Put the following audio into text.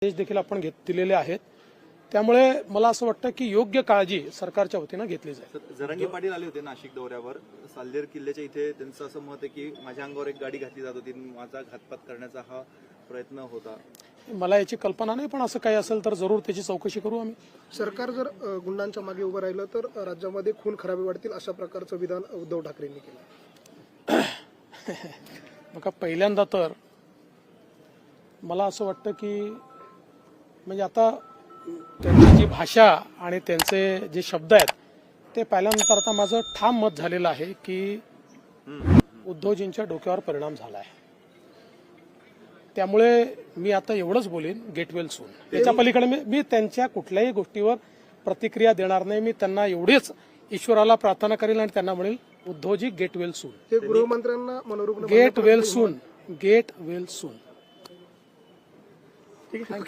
आदेश देखील आपण दिलेले आहेत. त्यामुळे मला असं वाटतं की योग्य काळजी सरकारच्या वतीनं घेतली जाईल. जरांगे पाटील आले होते नाशिक दौऱ्यावर. साल्हेर किल्ल्याच्या इथे त्यांचं असं मत आहे की माझ्या अंगावर एक गाडी घातली जात होती, माझा घातपात करण्याचा हा प्रयत्न होता. मला याची कल्पना नाही, पण असं काही असेल तर जरूर त्याची चौकशी करू आम्ही. सरकार जर गुंडांच्या मागे उभं राहिलं तर राज्यामध्ये खून खराबी वाढतील अशा प्रकारचं विधान उद्धव ठाकरेंनी केलं. बघा, पहिल्यांदा तर मला असं वाटतं की म्हणजे आता त्यांची जी भाषा आणि त्यांचे जे शब्द आहेत ते पाहिल्यानंतर आता माझं ठाम मत झालेलं आहे की उद्धवजींच्या डोक्यावर परिणाम झाला आहे. त्यामुळे मी आता एवढंच बोलीन, गेट वेल सून. त्याच्या पलीकडे मी त्यांच्या कुठल्याही गोष्टीवर प्रतिक्रिया देणार नाही. मी त्यांना एवढेच ईश्वराला प्रार्थना करेल आणि त्यांना म्हणेल, उद्धवजी गेट वेल सून. ते गृहमंत्र्यांना मनोरुग्ण get well soon. Get well soon. ठीक आहे.